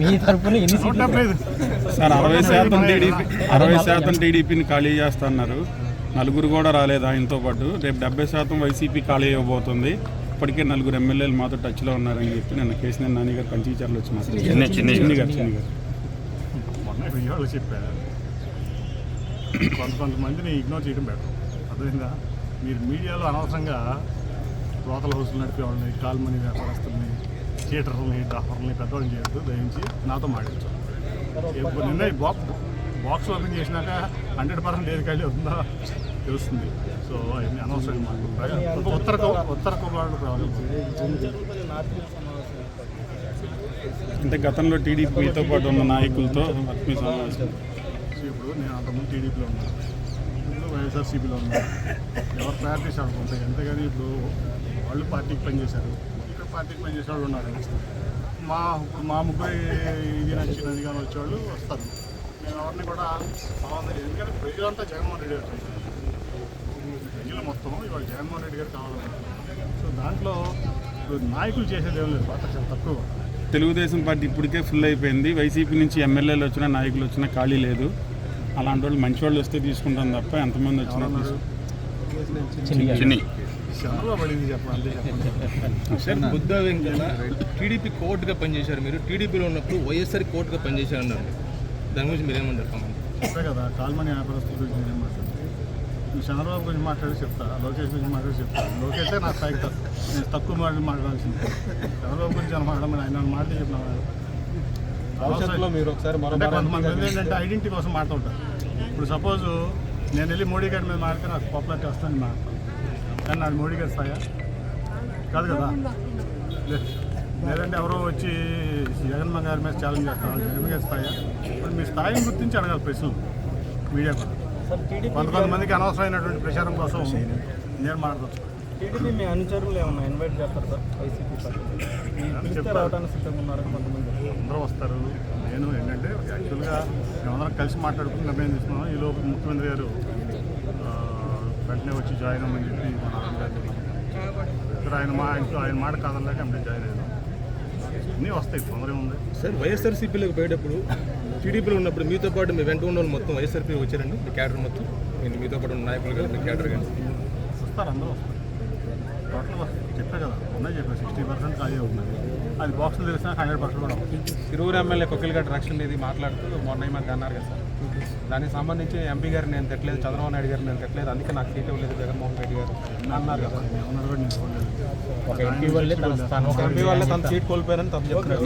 మీ తరపున ఎన్ని సీట్లు సార్ 60% టీడీపీని ఖాళీ చేస్తున్నారు. నలుగురు కూడా రాలేదు ఆయనతో పాటు. రేపు 70% వైసీపీ ఖాళీ అవ్వబోతుంది. ఇప్పటికే నలుగురు ఎమ్మెల్యేలు మాతో టచ్లో ఉన్నారని చెప్పి నిన్న కేసీఆర్ నాని గారు కంచిచర్లు వచ్చి చిన్ని గారు మొన్న చెప్పారు. కొంతమందిని ఇగ్నోర్ చేయడం బెటర్. అదేవిధంగా మీరు మీడియాలో అనవసరంగా రోతల హౌస్లు నడిపే వాళ్ళని, కాల్మనీ వ్యాపారస్తుల్ని, థియేటర్లని, డాక్టర్లని పెద్దవాళ్ళని చేయొద్దు. దయించి నాతో మాట్లాడచ్చు. నిన్న బాక్స్ ఓపెన్ చేసినాక 100% ఏది ఖాళీ అవుతుందో తెలుస్తుంది. సో అవన్నీ అనవసరంగా మాట్లాడుతారు. ఉత్తర కుమారుడు రావాలి. అంటే గతంలో టీడీపీతో పాటు ఉన్న నాయకులతో ఆత్మీయ సమావేశం. ఇప్పుడు నేను అంతకుముందు టీడీపీలో ఉన్నాను, ఇప్పుడు వైఎస్ఆర్సీపీలో ఉన్నాను. ఎవరు ప్రయారిటీస్ ఆడుకుంటాయి. అంతేగాని ఇప్పుడు వాళ్ళు పార్టీకి పనిచేశారు, ఇక్కడ పార్టీకి పనిచేసే వాళ్ళు ఉన్నారు. ఇప్పుడు మా ముగ్గురు ఇది నచ్చినది కానీ వచ్చేవాళ్ళు వస్తారు. మేము ఎవరిని కూడా సంబంధం. ఎందుకంటే ప్రజలంతా జగన్మోహన్ రెడ్డి గారు, ప్రజలు మొత్తం ఇవాళ జగన్మోహన్ రెడ్డి గారు కావాలన్నారు. సో దాంట్లో ఇప్పుడు నాయకులు చేసేది ఏం లేదు, పాత్ర చాలా తక్కువ. తెలుగుదేశం పార్టీ ఇప్పటికే ఫుల్ అయిపోయింది. వైసీపీ నుంచి ఎమ్మెల్యేలు వచ్చినా, నాయకులు వచ్చినా ఖాళీ లేదు. అలాంటి వాళ్ళు మంచి వాళ్ళు వస్తే తీసుకుంటాం తప్ప ఎంతమంది వచ్చినా శ్రమలో పడింది చెప్పండి. సార్ బుద్ధ వెంకన్న టీడీపీ కోర్టుగా పనిచేశారు. మీరు టీడీపీలో ఉన్నప్పుడు వైఎస్ఆర్ కోర్టుగా పనిచేశారన్నారు. దాని గురించి మీరు ఏమంటారు? చెప్పే కదా కాల్మనీ వ్యాపారస్తుల గురించి నేను మాట్లాడుతాను. నేను చంద్రబాబు గురించి మాట్లాడి చెప్తా, లోకేష్ గురించి మాట్లాడి చెప్తాను. లోకేష్ నా స్థాయికి నేను తక్కువ మాట్లాడాల్సింది. చంద్రబాబు గురించి అని మాట్లాడమని ఆయన మాటలు చెప్పిన భవిష్యత్తులో మీరు ఒకసారి కొంతమంది ఏంటంటే ఐడెంటిటీ కోసం మాట్లాడతారు. ఇప్పుడు సపోజ్ నేను వెళ్ళి మోడీ గారి మీద మాట్లాడితే నాకు పాపులారిటీ వస్తాను మాట్లాడతాను. కానీ నాకు మోడీ గారి స్థాయి కాదు కదా. లేదంటే ఎవరో వచ్చి జగన్మోహన్ గారి మీద ఛాలెంజ్ చేస్తారు, జగన్ గారి స్థాయి. ఇప్పుడు మీ స్థాయిని గుర్తించి అడగాలి ప్రశ్నలు మీడియా కూడా. కొంతమందికి అనవసరమైనటువంటి ప్రచారం కోసం నేను మాట్లాడవచ్చు. టీడీపీ మీ అనుచరులు ఏమన్నా ఇన్వైట్ చేస్తారు సార్? వైసీపీ రావడానికి సిద్ధంగా ఉన్నారు కొంతమంది. అందరూ వస్తారు. నేను ఏంటంటే యాక్చువల్గా మేమందరం కలిసి మాట్లాడుకుని నిర్ణయం తీసుకున్నాం. ఈ లోపు ముఖ్యమంత్రి గారు వెంటనే వచ్చి జాయిన్ అవ్వమని చెప్పి మన ఇక్కడ ఆయన మాట కాదనలేక అంటే జాయిన్ అయ్యాను. అన్నీ వస్తాయి, తొందర ఉంది సార్. వైఎస్ఆర్సీపీలోకి పోయేటప్పుడు టీడీపీలో ఉన్నప్పుడు మీతో పాటు మీ వెంట ఉన్న వాళ్ళు మొత్తం వైఎస్ఆర్పీ వచ్చారండి. మీ క్యాడర్ మొత్తం మీతో పాటు ఉన్న నాయకులు కానీ మీ క్యాడర్ కానీ వస్తారు, అందరూ వస్తారు. టోటల్గా చెప్పే కదా, ఉన్నాయి చెప్పారు 60% ఖాళీ అవుతుంది. అది బాక్సులు తెలిసినా 100% కూడా అవుతుంది. తిరువురు ఎమ్మెల్యే కొక్కిలగడ్డ రక్షణ ఇది మాట్లాడుతూ మొన్న ఈ మధ్య అన్నారు కదా సార్. దానికి సంబంధించి ఎంపీ గారు నేను తిట్టలేదు, చంద్రబాబు నాయుడు గారు నేను తిట్టలేదు, అందుకే నాకు సీట్ ఇవ్వలేదు జగన్మోహన్ రెడ్డి గారు అన్నారు కదా. ఒక ఎంపీ వల్లే తన సీట్ కోల్పోయారని తను చెప్తున్నారు.